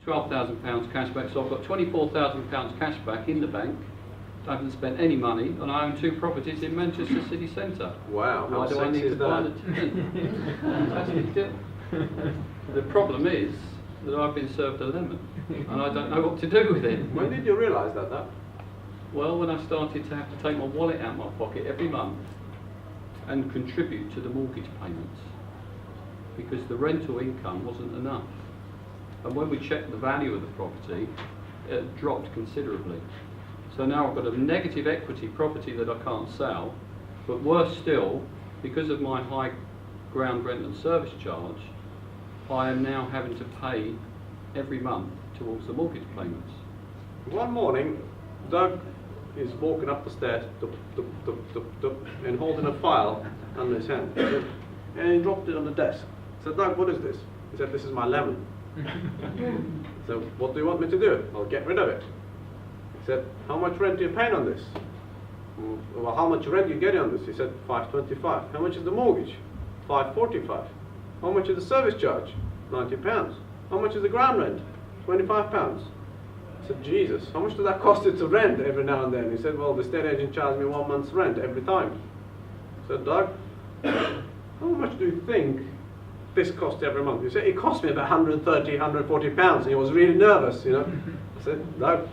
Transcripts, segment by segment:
£12,000 cash back, so I've got £24,000 cash back in the bank. I haven't spent any money, and I own 2 properties in Manchester city centre. Wow, why do I need to buy the fantastic deal? The problem is that I've been served a lemon, and I don't know what to do with it. When did you realise that? Well, when I started to have to take my wallet out of my pocket every month and contribute to the mortgage payments, because the rental income wasn't enough. And when we checked the value of the property, it dropped considerably. So now I've got a negative equity property that I can't sell, but worse still, because of my high ground rent and service charge, I am now having to pay every month towards the mortgage payments. One morning, Doug is walking up the stairs, and holding a file under his hand, and he dropped it on the desk. I said, Doug, what is this? He said, this is my lemon. So, what do you want me to do? I'll get rid of it. He said, how much rent are you paying on this? Well, how much rent are you getting on this? He said, £525. How much is the mortgage? £545. How much is the service charge? £90. How much is the ground rent? £25. I said, Jesus, how much does that cost you to rent every now and then? He said, well, the estate agent charged me 1 month's rent every time. I said, Doug, how much do you think this costs every month? He said, it cost me about £130, £140, and he was really nervous, you know. I said, Doug,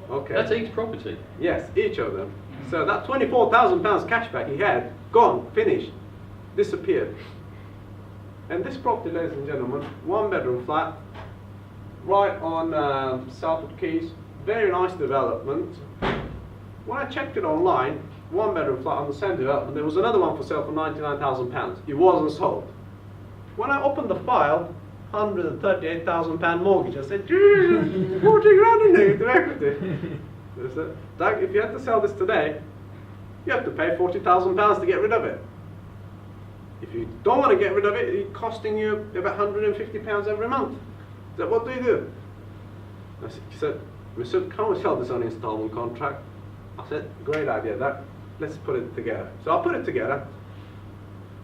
okay. That's each property? Yes, each of them. So that £24,000 cashback he had, gone, finished, disappeared. And this property, ladies and gentlemen, 1-bedroom flat, right on Southwood Quays, very nice development. When I checked it online, 1-bedroom flat on the same development, there was another one for sale for £99,000. It wasn't sold. When I opened the file, £138,000 mortgage. I said, Jesus, 40 grand in negative equity. I said, Doug, if you had to sell this today, you have to pay £40,000 to get rid of it. If you don't want to get rid of it, it's costing you about £150 every month. I said, what do you do? He said, Mesud, can't we sell this on instalment contract? I said, great idea, Doug. Let's put it together. So I put it together.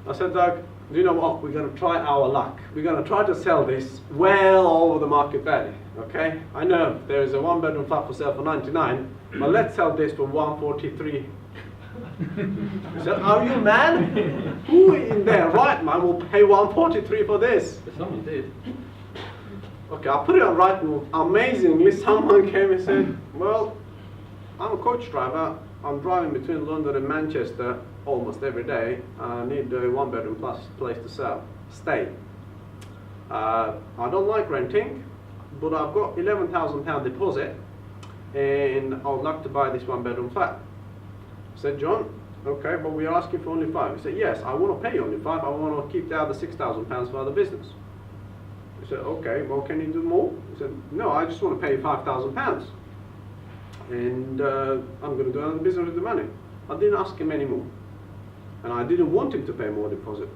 I said, Doug, do you know what? We're going to try our luck. We're going to try to sell this well over the market value. Okay? I know there is a 1-bedroom flat for sale for 99, but let's sell this for 143. He said, are you mad? Who in their right mind will pay 143 for this? But someone did. Okay, I put it on Rightmove. Amazingly, someone came and said, well, I'm a coach driver. I'm driving between London and Manchester almost every day. I need a 1-bedroom plus place to sell. Stay. I don't like renting, but I've got £11,000 deposit, and I would like to buy this 1-bedroom flat. I said, John, okay, but we're asking for only 5. He said, yes, I want to pay you only 5. I want to keep the other £6,000 for other business. I said, okay, well, can you do more? He said, no, I just want to pay you £5,000. And I'm going to do another business with the money. I didn't ask him any more. And I didn't want him to pay more deposit.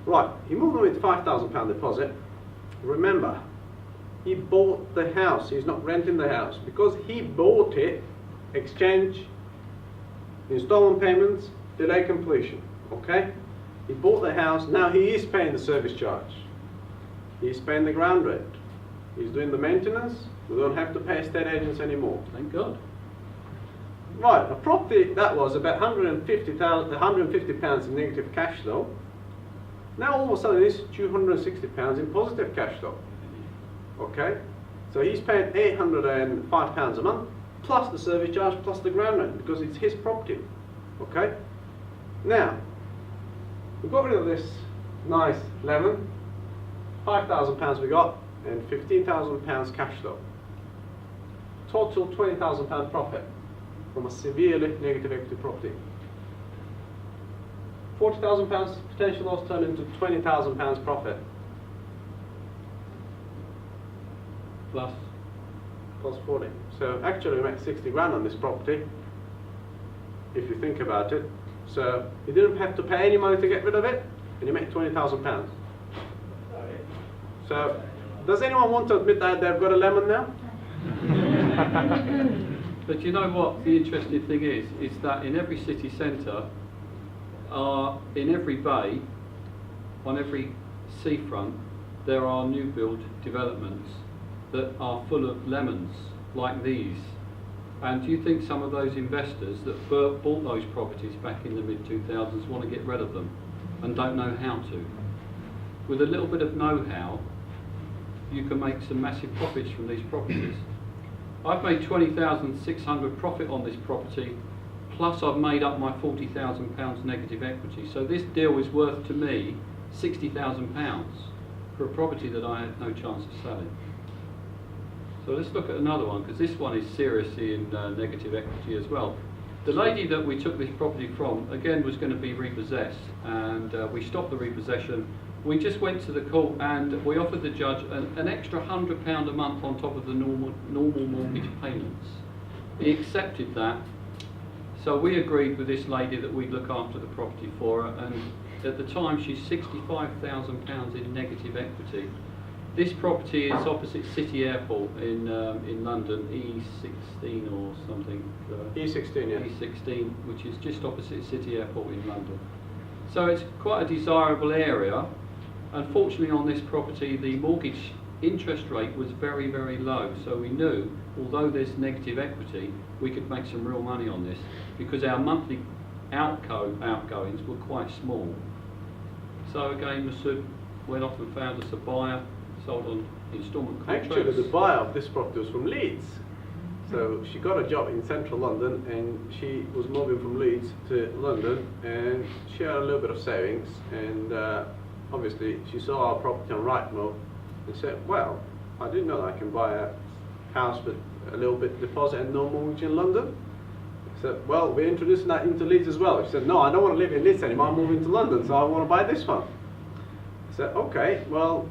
Right, he moved on with £5,000 deposit. Remember, he bought the house. He's not renting the house. Because he bought it, exchange, installment payments, delay completion. Okay? He bought the house. Now he is paying the service charge. He's paying the ground rent. He's doing the maintenance. We don't have to pay estate agents anymore. Thank God. Right, a property that was about £150 in negative cash flow, now all of a sudden it's £260 in positive cash flow. Okay? So he's paying £805 a month, plus the service charge, plus the ground rent, because it's his property. Okay? Now, we got rid of this nice lemon, £5,000 we got, and £15,000 cash flow. Total £20,000 profit from a severely negative equity property. £40,000 potential loss turned into £20,000 profit. Plus 40. So actually we made 60 grand on this property, if you think about it. So you didn't have to pay any money to get rid of it, and you made £20,000. So does anyone want to admit that they've got a lemon now? But you know what the interesting thing is that in every city centre, in every bay, on every seafront, there are new build developments that are full of lemons like these? And do you think some of those investors that bought those properties back in the mid-2000s want to get rid of them and don't know how to? With a little bit of know-how, you can make some massive profits from these properties. I've made £20,600 profit on this property, plus I've made up my £40,000 negative equity. So this deal is worth to me £60,000 for a property that I had no chance of selling. So let's look at another one, because this one is seriously in negative equity as well. The lady that we took this property from, again, was going to be repossessed, and we stopped the repossession. We just went to the court and we offered the judge an extra £100 a month on top of the normal mortgage payments. He accepted that, so we agreed with this lady that we'd look after the property for her, and at the time she's £65,000 in negative equity. This property is opposite City Airport in London, E16 or something. E16, yeah. E16, which is just opposite City Airport in London. So it's quite a desirable area. Unfortunately, on this property, the mortgage interest rate was very, very low. So we knew, although there's negative equity, we could make some real money on this because our monthly outgoings were quite small. So again, Mesud went off and found us a buyer. Sold on instalment contracts. Actually, the buyer of this property was from Leeds. So she got a job in central London and she was moving from Leeds to London, and she had a little bit of savings, and obviously she saw our property on Rightmove and said, well, I didn't know that I can buy a house with a little bit deposit and no mortgage in London. I said, well, we're introducing that into Leeds as well. She said, no, I don't want to live in Leeds anymore, I'm moving to London, so I want to buy this one. I said, okay, well,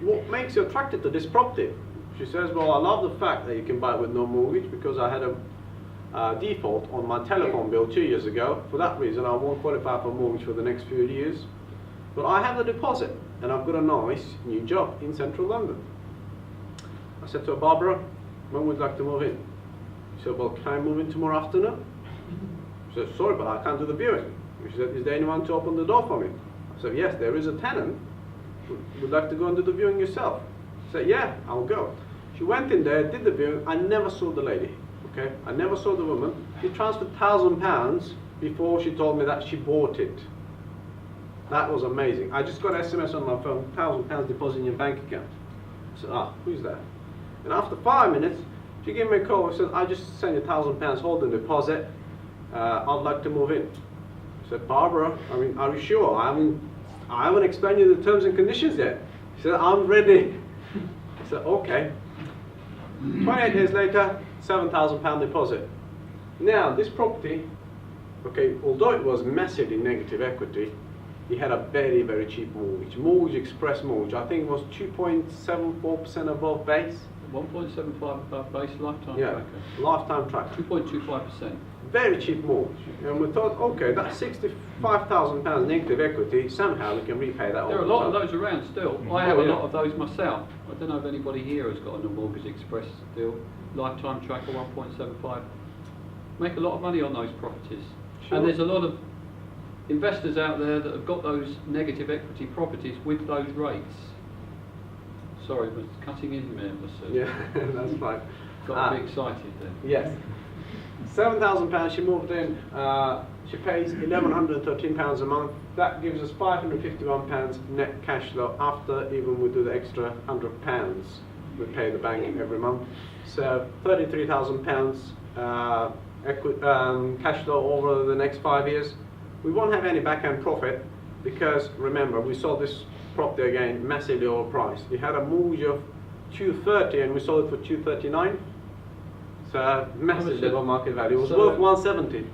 what makes you attracted to this property? She says, well, I love the fact that you can buy it with no mortgage because I had a default on my telephone bill 2 years ago. For that reason, I won't qualify for a mortgage for the next few years. But I have the deposit and I've got a nice new job in central London. I said to her, Barbara, when would you like to move in? She said, well, can I move in tomorrow afternoon? She said, sorry, but I can't do the viewing. She said, is there anyone to open the door for me? I said, yes, there is a tenant. Would like to go and do the viewing yourself? I said, yeah, I'll go. She went in there, did the viewing. I never saw the lady, okay? I never saw the woman. She transferred £1,000 before she told me that she bought it. That was amazing. I just got an SMS on my phone, £1,000 deposit in your bank account. I said, who's that? And after 5 minutes, she gave me a call and said, I just sent you £1,000 holding deposit. I'd like to move in. I said, Barbara, I mean, are you sure? I haven't explained you the terms and conditions yet. She said, I'm ready. I said, okay. 28 days later, £7,000 deposit. Now, this property, okay, although it was massively negative equity, it had a very, very cheap mortgage. Mortgage Express mortgage, I think it was 2.74% above base. 1.75 above base, lifetime tracker. Lifetime tracker. 2.25%. Very cheap mortgage. And we thought, okay, that's £65,000 negative equity, somehow we can repay that. There are a lot of those around still. I have a lot of those myself. I don't know if anybody here has got a Mortgage Express deal. Lifetime tracker 1.75. Make a lot of money on those properties. Sure. And there's a lot of investors out there that have got those negative equity properties with those rates. Sorry, but cutting in there, Mesud. Yeah, that's fine. Got to be excited then. Yes. £7,000, she moved in, she pays £1,113 a month. That gives us £551 net cash flow after even we do the extra £100 we pay the bank every month. So £33,000 cash flow over the next 5 years. We won't have any back-end profit because, remember, we sold this property again massively overpriced. We had a mortgage of $230 and we sold it for $239. So massively above market value. It was worth $170.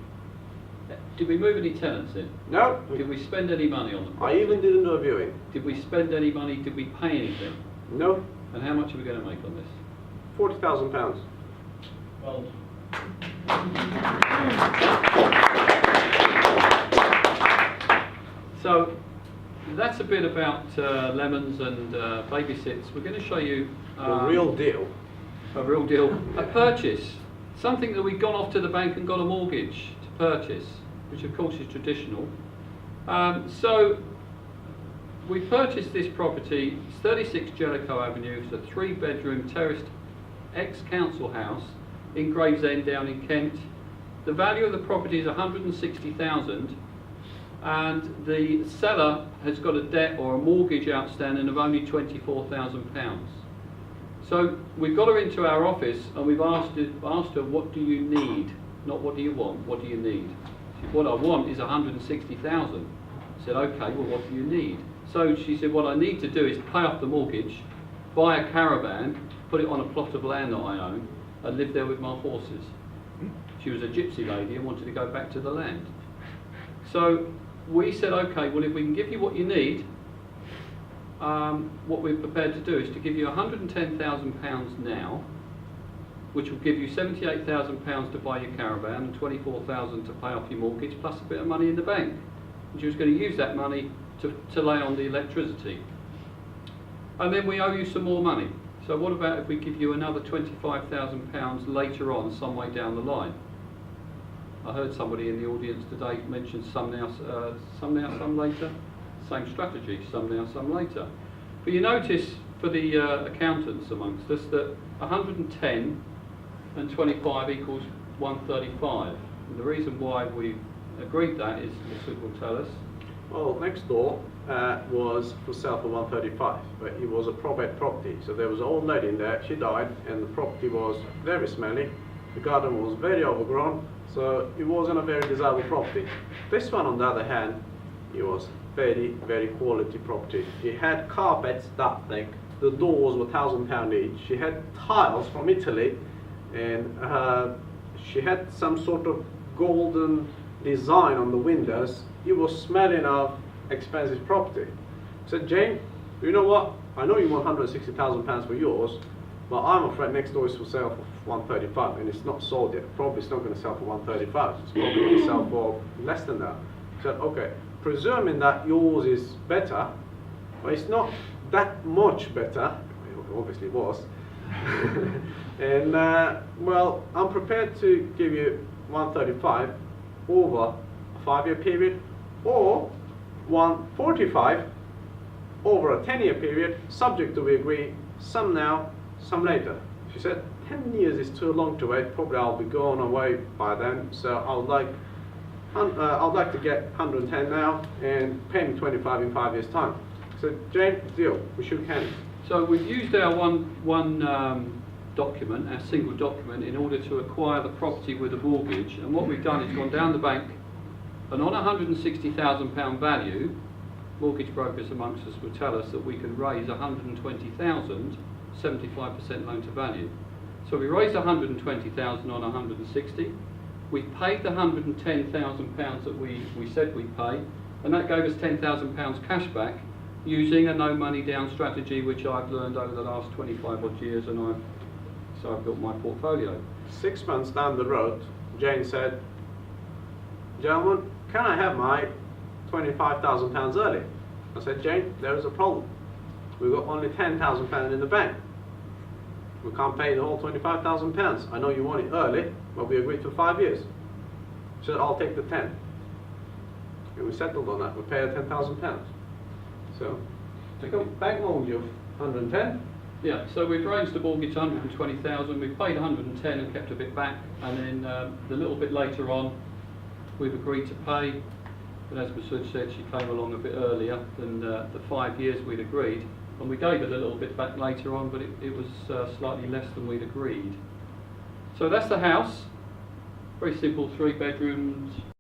Did we move any tenants in? No. Did we spend any money on the property? I even didn't do a viewing. Did we spend any money? Did we pay anything? No. And how much are we going to make on this? £40,000. Well, so that's a bit about lemons and babysits. We're going to show you The real deal. A real deal. A purchase. Something that we've gone off to the bank and got a mortgage to purchase, which of course is traditional. So we purchased this property, it's 36 Jellicoe Avenue, it's a 3-bedroom terraced ex-council house in Gravesend down in Kent. The value of the property is 160,000 and the seller has got a debt or a mortgage outstanding of only £24,000. So we've got her into our office and we've asked her, what do you need? Not what do you want, what do you need? She said, what I want is 160,000. I said, okay, well what do you need? So she said, what I need to do is pay off the mortgage, buy a caravan, put it on a plot of land that I own, and live there with my horses. She was a gypsy lady and wanted to go back to the land. So we said, okay, well if we can give you what you need, what we're prepared to do is to give you £110,000 now, which will give you £78,000 to buy your caravan and £24,000 to pay off your mortgage, plus a bit of money in the bank. And she was going to use that money to lay on the electricity. And then we owe you some more money. So what about if we give you another £25,000 later on, some way down the line? I heard somebody in the audience today mention some now, some later. Same strategy, some now, some later. But you notice for the accountants amongst us that 110 and 25 equals 135. And the reason why we agreed that is, Mesud will tell us. Well, next door was for sale for 135, but it was a probate property. So there was an old lady in there, she died, and the property was very smelly. The garden was very overgrown, so it wasn't a very desirable property. This one, on the other hand, it was very, very quality property. It had carpets that thick, the doors were £1,000 each. She had tiles from Italy, and she had some sort of golden design on the windows. It was smelling of expensive property. I said, Jane, you know what? I know you want £160,000 for yours, but I'm afraid next door is for sale for 135, and it's not sold yet. Probably it's not going to sell for 135. It's probably going to sell for less than that. I said, okay, presuming that yours is better, but it's not that much better. It obviously was. And well, I'm prepared to give you 135 over a 5-year period, or 145 over a 10-year period, subject to we agree, some now, some later. She said, 10 years is too long to wait, probably I'll be going away by then, so I'd like to get 110 now and pay me 25 in 5 years' time. I said, Jane, deal, we shook hands. So we've used our one document, our single document, in order to acquire the property with a mortgage, and what we've done is gone down the bank, and on a £160,000 value, mortgage brokers amongst us will tell us that we can raise 120,000, 75% loan to value. So we raised 120,000 on 160. We paid the £110,000 that we said we'd pay, and that gave us £10,000 cash back using a no money down strategy, which I've learned over the last 25 odd years, and so I've built my portfolio. 6 months down the road, Jane said, gentlemen, can I have my £25,000 early? I said, Jane, there is a problem. We've got only £10,000 in the bank. We can't pay the whole £25,000. I know you want it early, but we agreed for 5 years. She said, I'll take the 10. And we settled on that. We paid her £10,000. So, take a bank mortgage of 110. Yeah, so we've raised the mortgage 120,000. We've paid 110 and kept a bit back, and then the little bit later on, we've agreed to pay. But as Mesud said, she came along a bit earlier than the 5 years we'd agreed, and we gave it a little bit back later on, but it was slightly less than we'd agreed. So that's the house. Very simple, 3 bedrooms,